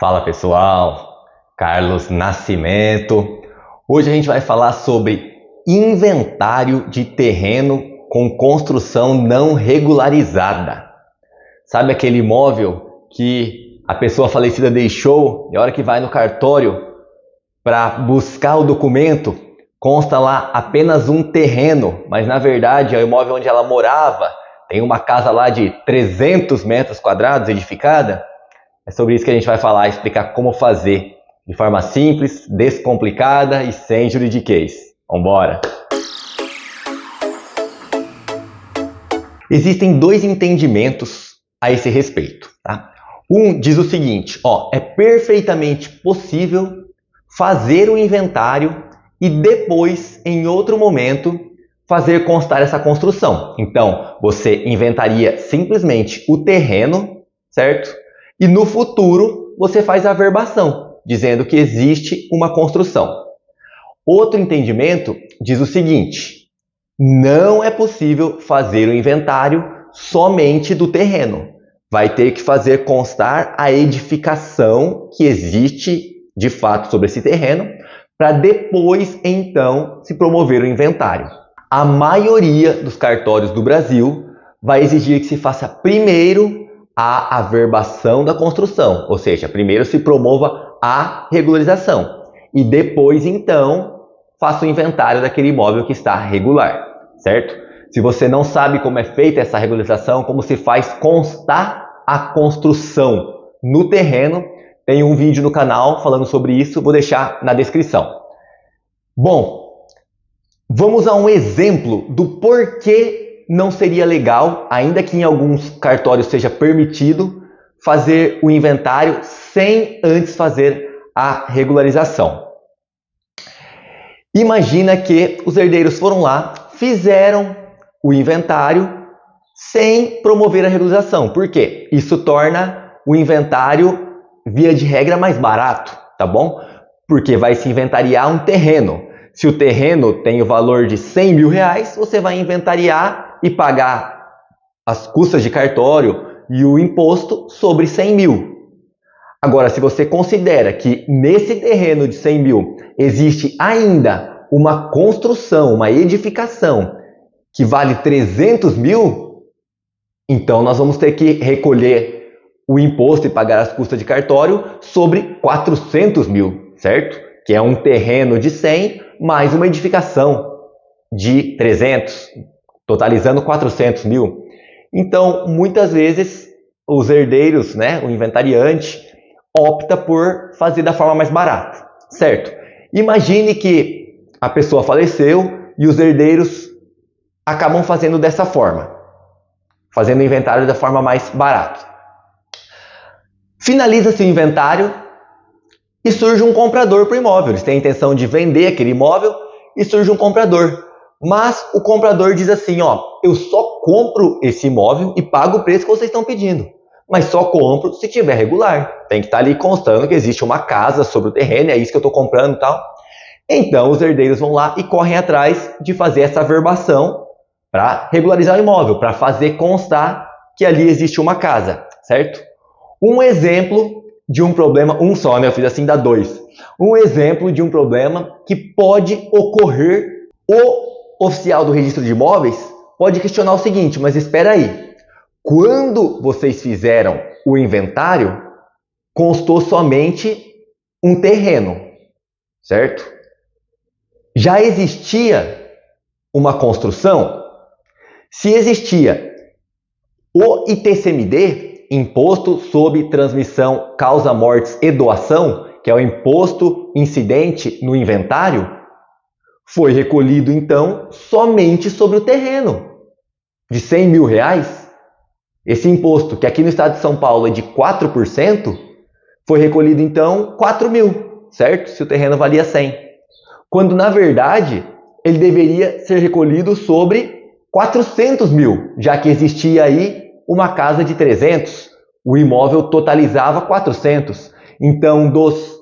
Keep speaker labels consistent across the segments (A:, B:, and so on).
A: Fala pessoal, Carlos Nascimento. Hoje a gente vai falar sobre inventário de terreno com construção não regularizada. Sabe aquele imóvel que a pessoa falecida deixou e a hora que vai no cartório para buscar o documento, consta lá apenas um terreno, mas na verdade é o imóvel onde ela morava, tem uma casa lá de 300 metros quadrados edificada? É sobre isso que a gente vai falar, explicar como fazer de forma simples, descomplicada e sem juridiquês. Vambora! Existem dois entendimentos a esse respeito, tá? Um diz o seguinte, é perfeitamente possível fazer um inventário e depois, em outro momento, fazer constar essa construção. Então, você inventaria simplesmente o terreno, certo? E no futuro, você faz a averbação, dizendo que existe uma construção. Outro entendimento diz o seguinte, não é possível fazer o inventário somente do terreno. Vai ter que fazer constar a edificação que existe, de fato, sobre esse terreno, para depois, então, se promover o inventário. A maioria dos cartórios do Brasil vai exigir que se faça primeiro a averbação da construção, ou seja, primeiro se promova a regularização e depois, então, faça o inventário daquele imóvel que está regular, certo? Se você não sabe como é feita essa regularização, como se faz constar a construção no terreno, tem um vídeo no canal falando sobre isso, vou deixar na descrição. Bom, vamos a um exemplo do porquê não seria legal, ainda que em alguns cartórios seja permitido, fazer o inventário sem antes fazer a regularização. Imagina que os herdeiros foram lá, fizeram o inventário sem promover a regularização. Por quê? Isso torna o inventário, via de regra, mais barato, tá bom? Porque vai se inventariar um terreno. Se o terreno tem o valor de 100 mil reais, você vai inventariar e pagar as custas de cartório e o imposto sobre 100 mil. Agora, se você considera que nesse terreno de 100 mil existe ainda uma construção, uma edificação que vale 300 mil, então nós vamos ter que recolher o imposto e pagar as custas de cartório sobre 400 mil, certo? Que é um terreno de 100 mais uma edificação de 300, totalizando 400 mil. Então, muitas vezes, os herdeiros, o inventariante, opta por fazer da forma mais barata, certo? Imagine que a pessoa faleceu e os herdeiros acabam fazendo dessa forma, fazendo o inventário da forma mais barata. Finaliza-se o inventário e surge um comprador para o imóvel. Eles têm a intenção de vender aquele imóvel e surge um comprador. Mas o comprador diz assim, eu só compro esse imóvel e pago o preço que vocês estão pedindo. Mas só compro se tiver regular. Tem que estar ali constando que existe uma casa sobre o terreno, é isso que eu estou comprando e tal. Então os herdeiros vão lá e correm atrás de fazer essa averbação para regularizar o imóvel, para fazer constar que ali existe uma casa, certo? Um exemplo de um problema, um só, eu fiz assim, dá dois. Um exemplo de um problema que pode ocorrer, o oficial do registro de imóveis pode questionar o seguinte, mas espera aí, quando vocês fizeram o inventário, constou somente um terreno, certo? Já existia uma construção? Se existia o ITCMD, Imposto sobre Transmissão, Causa, Mortes e Doação, que é o imposto incidente no inventário, foi recolhido então somente sobre o terreno de 100 mil reais. Esse imposto, que aqui no estado de São Paulo é de 4%, foi recolhido então 4 mil, certo? Se o terreno valia 100. Quando na verdade ele deveria ser recolhido sobre 400 mil, já que existia aí uma casa de 300, o imóvel totalizava 400. Então, dos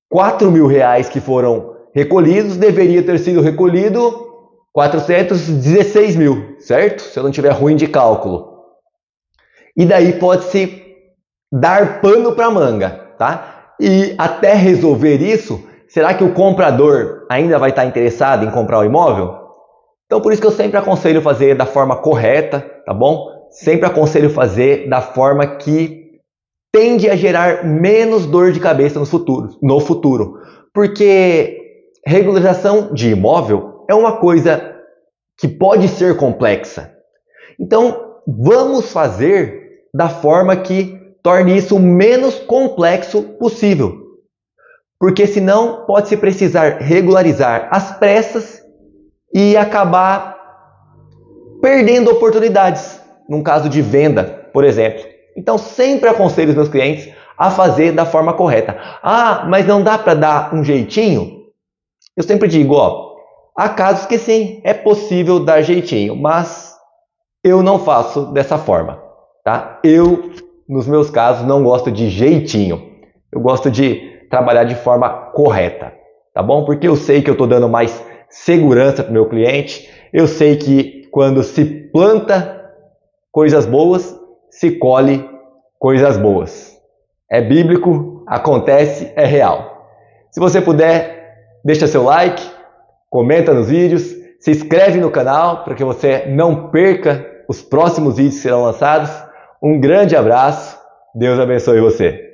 A: 4 mil reais que foram recolhidos, deveria ter sido recolhido 416 mil, certo? Se eu não tiver ruim de cálculo. E daí pode-se dar pano para manga. tá? E até resolver isso, será que o comprador ainda vai estar interessado em comprar o imóvel? Então, por isso que eu sempre aconselho fazer da forma correta, tá bom? Sempre aconselho fazer da forma que tende a gerar menos dor de cabeça no futuro. Porque regularização de imóvel é uma coisa que pode ser complexa. Então, vamos fazer da forma que torne isso o menos complexo possível. Porque senão pode-se precisar regularizar às pressas e acabar perdendo oportunidades, num caso de venda, por exemplo. Então, sempre aconselho os meus clientes a fazer da forma correta. Ah, mas não dá para dar um jeitinho? Eu sempre digo, ó, há casos que sim, é possível dar jeitinho, mas eu não faço dessa forma, tá? Eu, nos meus casos, não gosto de jeitinho. Eu gosto de trabalhar de forma correta, tá bom? Porque eu sei que eu estou dando mais segurança para o meu cliente. Eu sei que quando se planta coisas boas, se colhe coisas boas. É bíblico, acontece, é real. Se você puder, deixa seu like, comenta nos vídeos, se inscreve no canal para que você não perca os próximos vídeos que serão lançados. Um grande abraço, Deus abençoe você.